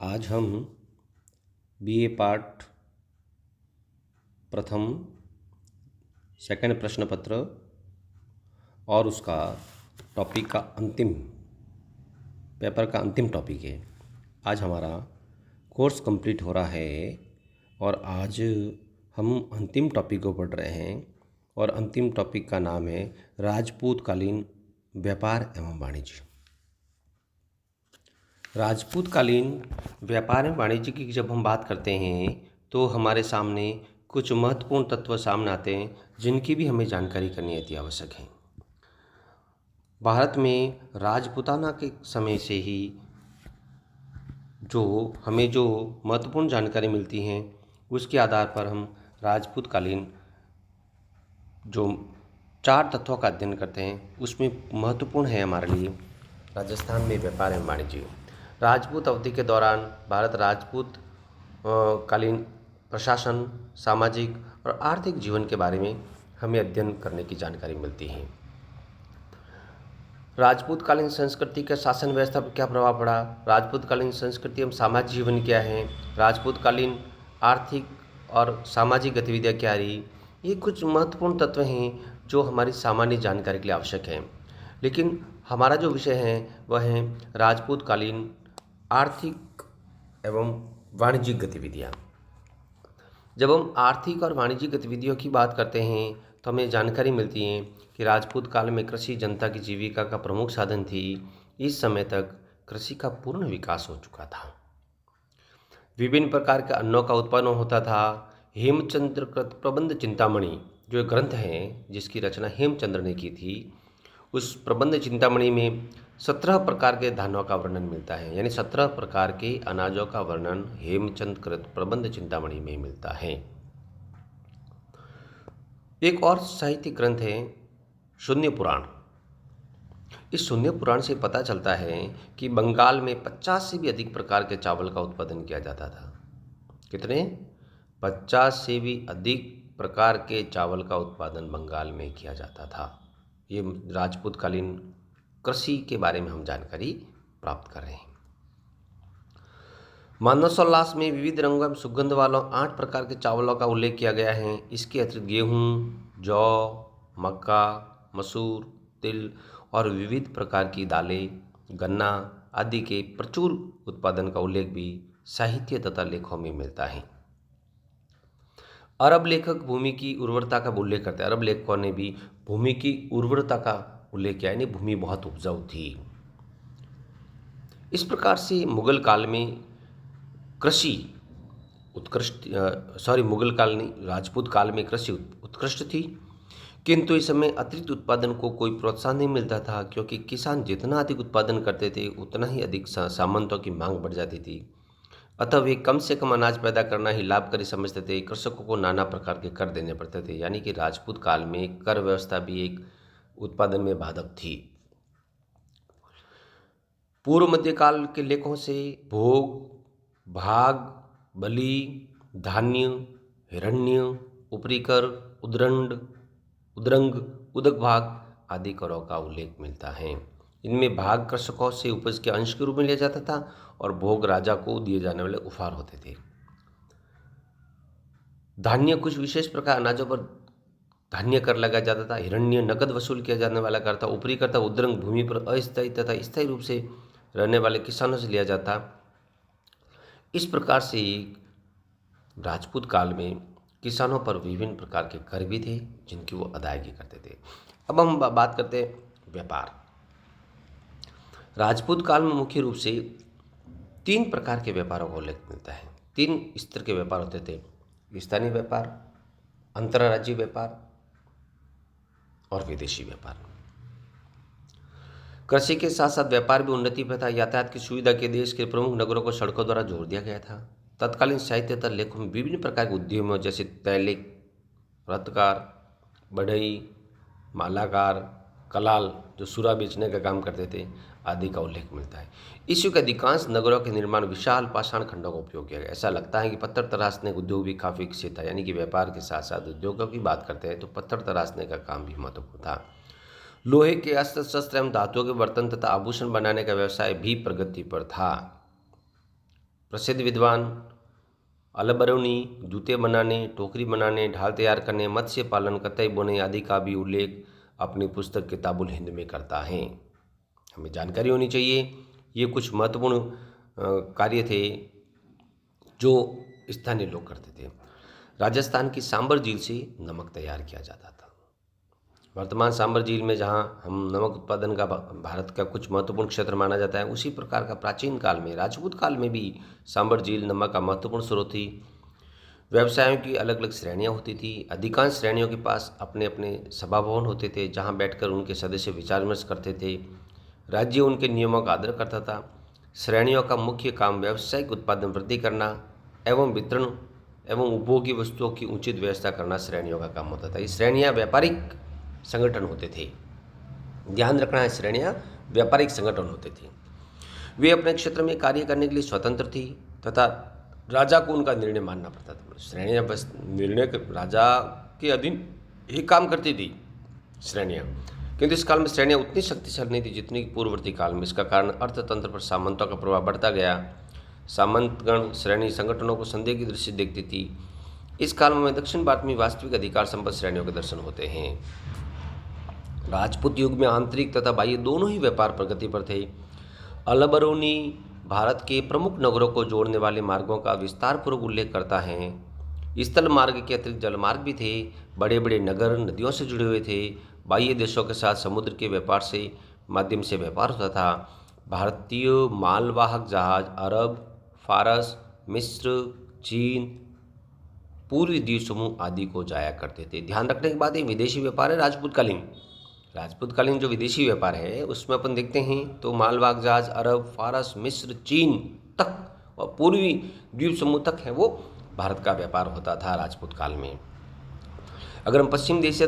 आज हम BA part प्रथम सेकंड प्रश्न पत्र और उसका टॉपिक का अंतिम पेपर का अंतिम टॉपिक है। आज हमारा कोर्स कंप्लीट हो रहा है और आज हम अंतिम टॉपिक को पढ़ रहे हैं और अंतिम टॉपिक का नाम है राजपूतकालीन व्यापार एवं वाणिज्य। राजपूतकालीन व्यापार एवं वाणिज्य की जब हम बात करते हैं तो हमारे सामने कुछ महत्वपूर्ण तत्व सामने आते हैं जिनकी भी हमें जानकारी करनी अति आवश्यक है। भारत में राजपूताना के समय से ही हमें जो महत्वपूर्ण जानकारी मिलती हैं उसके आधार पर हम राजपूतकालीन जो 4 तत्वों का अध्ययन करते हैं उसमें महत्वपूर्ण है हमारे लिए राजस्थान में व्यापार एवं वाणिज्य। राजपूत अवधि के दौरान भारत राजपूत कालीन प्रशासन, सामाजिक और आर्थिक जीवन के बारे में हमें अध्ययन करने की जानकारी मिलती है। राजपूतकालीन संस्कृति का शासन व्यवस्था पर क्या प्रभाव पड़ा, राजपूतकालीन संस्कृति एवं सामाजिक जीवन क्या है, राजपूतकालीन आर्थिक और सामाजिक गतिविधियाँ क्या रही, ये कुछ महत्वपूर्ण तत्व हैं जो हमारी सामान्य जानकारी के लिए आवश्यक हैं। लेकिन हमारा जो विषय है वह है राजपूतकालीन आर्थिक एवं वाणिज्यिक गतिविधियाँ। जब हम आर्थिक और वाणिज्यिक गतिविधियों की बात करते हैं तो हमें जानकारी मिलती है कि राजपूत काल में कृषि जनता की जीविका का प्रमुख साधन थी। इस समय तक कृषि का पूर्ण विकास हो चुका था। विभिन्न प्रकार के अन्नों का उत्पन्न होता था। हेमचंद्र कृत प्रबंध चिंतामणि जो एक ग्रंथ है जिसकी रचना हेमचंद्र ने की थी, उस प्रबंध चिंतामणि में 17 प्रकार के धानों का वर्णन मिलता है, यानी 17 प्रकार के अनाजों का वर्णन हेमचंद्र कृत प्रबंध चिंतामणि में मिलता है। एक और साहित्यिक ग्रंथ है शून्य पुराण। इस शून्य पुराण से पता चलता है कि बंगाल में 50 से भी अधिक प्रकार के चावल का उत्पादन किया जाता था। कितने? 50 से भी अधिक प्रकार के चावल का उत्पादन बंगाल में किया जाता था। ये राजपूतकालीन कृषि के बारे में हम जानकारी प्राप्त कर रहे हैं। मानवोल्लास में विविध रंगों एवं सुगंध वालों 8 प्रकार के चावलों का उल्लेख किया गया है। इसके अतिरिक्त गेहूँ, जौ, मक्का, मसूर, तिल और विविध प्रकार की दालें, गन्ना आदि के प्रचुर उत्पादन का उल्लेख भी साहित्य तथा लेखों में मिलता है। अरब लेखक भूमि की उर्वरता का उल्लेख करते हैं। अरब लेखकों ने भी भूमि की उर्वरता का उल्लेख किया, यानी भूमि बहुत उपजाऊ थी। इस प्रकार से मुगल काल में कृषि मुगल काल नहीं, राजपूत काल में कृषि उत्कृष्ट थी, किंतु इस समय अतिरिक्त उत्पादन को कोई प्रोत्साहन नहीं मिलता था, क्योंकि किसान जितना अधिक उत्पादन करते थे उतना ही अधिक सामंतों की मांग बढ़ जाती थी। अतः वे कम से कम अनाज पैदा करना ही लाभकारी समझते थे। कृषकों को नाना प्रकार के कर देने पड़ते थे, यानी कि राजपूत काल में कर व्यवस्था भी एक उत्पादन में बाधक थी। पूर्व मध्यकाल के लेखों से भोग, भाग, बलि, धान्य, हिरण्य, ऊपरी कर, उद्रंग, उदक भाग आदि करों का उल्लेख मिलता है। इनमें भाग कृषकों से उपज के अंश के रूप में लिया जाता था और भोग राजा को दिए जाने वाले उपहार होते थे। धान्य कुछ विशेष प्रकार अनाजों पर धान्य कर लगाया जाता था। हिरण्य नकद वसूल किया जाने वाला कर था। ऊपरी कर था उद्रंग भूमि पर अस्थायी तथा स्थायी रूप से रहने वाले किसानों से लिया जाता। इस प्रकार से राजपूत काल में किसानों पर विभिन्न प्रकार के कर भी थे जिनकी वो अदायगी करते थे। अब हम बात करते हैं व्यापार। राजपूत काल में मुख्य रूप से 3 प्रकार के व्यापारों का उल्लेख मिलता है। 3 स्तर के व्यापार होते थे: स्थानीय व्यापार, अंतर्राज्यीय व्यापार और विदेशी व्यापार। कृषि के साथ साथ व्यापार भी उन्नति पर था। यातायात की सुविधा के देश के प्रमुख नगरों को सड़कों द्वारा जोड़ दिया गया था। तत्कालीन साहित्य तथा लेखों में विभिन्न प्रकार के उद्यमों जैसे तैलिक, रत्तकार, बढ़ई, मालाकार, कलाल जो सूरा बेचने का काम करते थे आदि का उल्लेख मिलता है। इस युग के अधिकांश नगरों के निर्माण विशाल पाषाण खंडों का उपयोग किया गया। ऐसा लगता है कि पत्थर तराशने का उद्योग भी काफ़ी विकसित था, यानी कि व्यापार के साथ साथ उद्योगों की बात करते हैं तो पत्थर तराशने का काम भी महत्वपूर्ण था। लोहे के अस्त्र शस्त्र एवं धातुओं के बर्तन तथा आभूषण बनाने का व्यवसाय भी प्रगति पर था। प्रसिद्ध विद्वान अलबरूनी जूते बनाने, टोकरी बनाने, ढाल तैयार करने, मत्स्य पालन, कतई बुनाई आदि का भी उल्लेख अपनी पुस्तक किताबुल हिंद में करता है। हमें जानकारी होनी चाहिए। ये कुछ महत्वपूर्ण कार्य थे जो स्थानीय लोग करते थे। राजस्थान की सांबर झील से नमक तैयार किया जाता था। वर्तमान सांबर झील में जहाँ हम नमक उत्पादन का भारत का कुछ महत्वपूर्ण क्षेत्र माना जाता है, उसी प्रकार का प्राचीन काल में राजपूत काल में भी सांबर झील नमक का महत्वपूर्ण स्रोत थी। व्यवसायों की अलग अलग श्रेणियाँ होती थी। अधिकांश श्रेणियों के पास अपने अपने सभा भवन होते थे, जहाँ बैठकर उनके सदस्य विचार विमर्श करते थे। राज्य उनके नियमों का आदर करता था। श्रेणियों का मुख्य काम व्यावसायिक उत्पादन वृद्धि करना एवं वितरण एवं उपभोग्य वस्तुओं की उचित व्यवस्था करना श्रेणियों का काम होता था। ये श्रेणियाँ व्यापारिक संगठन होते थे। ध्यान रखना है, श्रेणियाँ व्यापारिक संगठन होते थे। वे अपने क्षेत्र में कार्य करने के लिए स्वतंत्र थी तथा राजा को उनका निर्णय मानना पड़ता था। श्रेणियाँ बस निर्णय राजा के अधीन ही काम करती थी श्रेणियाँ, किंतु इस काल में श्रेणियाँ उतनी शक्तिशाली नहीं थी जितनी पूर्ववर्ती काल में। इसका कारण अर्थतंत्र पर सामंतों का प्रभाव बढ़ता गया। सामंतगण श्रेणी संगठनों को संदेह की दृष्टि देखती थी। इस काल में दक्षिण भारत में वास्तविक अधिकार संपन्न श्रेणियों के दर्शन होते हैं। राजपूत युग में आंतरिक तथा बाह्य दोनों ही व्यापार प्रगति पर थे। अलबरूनी भारत के प्रमुख नगरों को जोड़ने वाले मार्गों का विस्तार पूर्वक उल्लेख करता है। स्थल मार्ग के अतिरिक्त जल मार्ग भी थे। बड़े बड़े नगर नदियों से जुड़े हुए थे। बाह्य देशों के साथ समुद्र के व्यापार से माध्यम से व्यापार होता था। भारतीय मालवाहक जहाज अरब, फारस, मिस्र, चीन, पूर्वी द्वीप समूह आदि को जाया करते थे। ध्यान रखने की बात है, विदेशी व्यापार है राजपूतकालीन जो विदेशी व्यापार है उसमें अपन देखते हैं तो मालवाहक जहाज अरब, फारस, मिस्र, चीन तक और पूर्वी द्वीप समूह तक है वो भारत का व्यापार होता था राजपूत काल में। अगर हम पश्चिम एशिया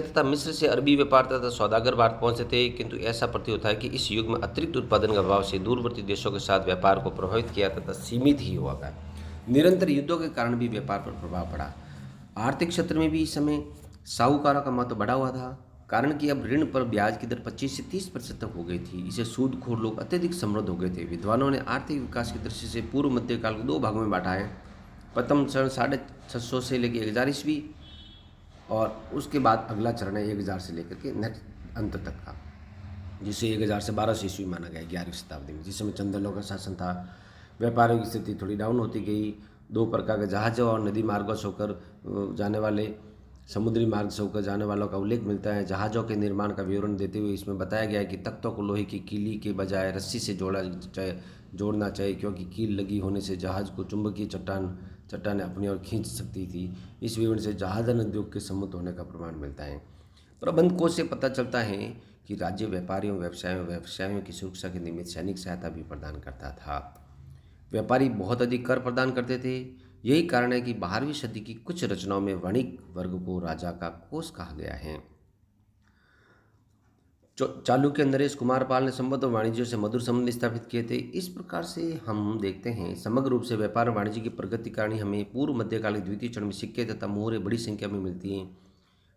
तथा मिस्र से अरबी व्यापार तथा सौदागर भारत पहुंचे थे, किंतु ऐसा प्रतीत होता है कि इस युग में अतिरिक्त उत्पादन का अभाव से दूरवर्ती देशों के साथ व्यापार को प्रभावित किया तथा सीमित ही हुआ था। निरंतर युद्धों के कारण भी व्यापार पर प्रभाव पड़ा। आर्थिक क्षेत्र में भी इस समय साहूकारों का महत्व बढ़ा हुआ था, कारण कि अब ऋण पर ब्याज की दर 25 से 30% तक हो गई थी। इसे सूदखोर लोग अत्यधिक समृद्ध हो गए थे। विद्वानों ने आर्थिक विकास की दृष्टि से पूर्व मध्यकाल को 2 भागों में बांटा है। प्रथम चरण 650 से लेकर 1000 ईस्वी और उसके बाद अगला चरण है 1000 से लेकर के नेक्स्ट अंत तक का, जिसे 1000 से 1200 ईस्वी माना गया 11वीं शताब्दी में, जिस समय चंदेलों का शासन था। व्यापारियों की स्थिति थोड़ी डाउन होती गई। 2 प्रकार के जहाज़ों और नदी मार्गों से होकर जाने वाले समुद्री मार्ग से होकर जाने वालों का उल्लेख मिलता है। जहाज़ों के निर्माण का विवरण देते हुए इसमें बताया गया है कि तख्तों को लोहे की कीली के बजाय रस्सी से जोड़ना चाहिए, क्योंकि कील लगी होने से जहाज़ को चुंबकीय चट्टानें अपनी ओर खींच सकती थी। इस विवरण से जहाज़न उद्योग के सम्मत होने का प्रमाण मिलता है। प्रबंध कोश से पता चलता है कि राज्य व्यापारियों व्यवसायों की सुरक्षा के निमित्त सैनिक सहायता भी प्रदान करता था। व्यापारी बहुत अधिक कर प्रदान करते थे। यही कारण है कि 12वीं सदी की कुछ रचनाओं में वणिक वर्ग को राजा का कोष कहा गया है। चालुक्य नरेश कुमार पाल ने संबंध और वाणिज्य से मधुर संबंध स्थापित किए थे। इस प्रकार से हम देखते हैं समग्र रूप से व्यापार और वाणिज्य की प्रगति कारण हमें पूर्व मध्यकाल के द्वितीय चरण में सिक्के तथा मोहरें बड़ी संख्या में मिलती हैं।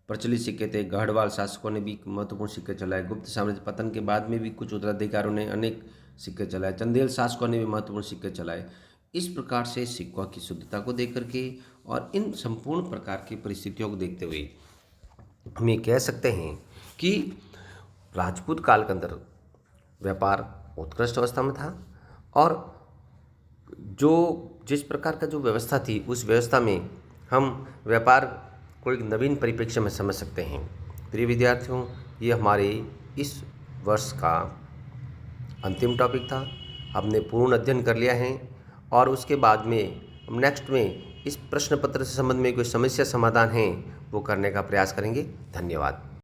प्रचलित सिक्के थे। गढ़वाल शासकों ने भी महत्वपूर्ण सिक्के चलाए। गुप्त साम्राज्य पतन के बाद में भी कुछ उत्तराधिकारियों ने अनेक सिक्के चलाए। चंदेल शासकों ने भी महत्वपूर्ण सिक्के चलाए। इस प्रकार से सिक्कों की शुद्धता को देख करके और इन संपूर्ण प्रकार की परिस्थितियों को देखते हुए हम ये कह सकते हैं कि राजपूत काल के अंदर व्यापार उत्कृष्ट अवस्था में था और जो जिस प्रकार का जो व्यवस्था थी उस व्यवस्था में हम व्यापार को एक नवीन परिप्रेक्ष्य में समझ सकते हैं। प्रिय विद्यार्थियों, ये हमारे इस वर्ष का अंतिम टॉपिक था। हमने पूर्ण अध्ययन कर लिया है और उसके बाद में हम नेक्स्ट में इस प्रश्न पत्र से संबंध में कोई समस्या समाधान है वो करने का प्रयास करेंगे। धन्यवाद।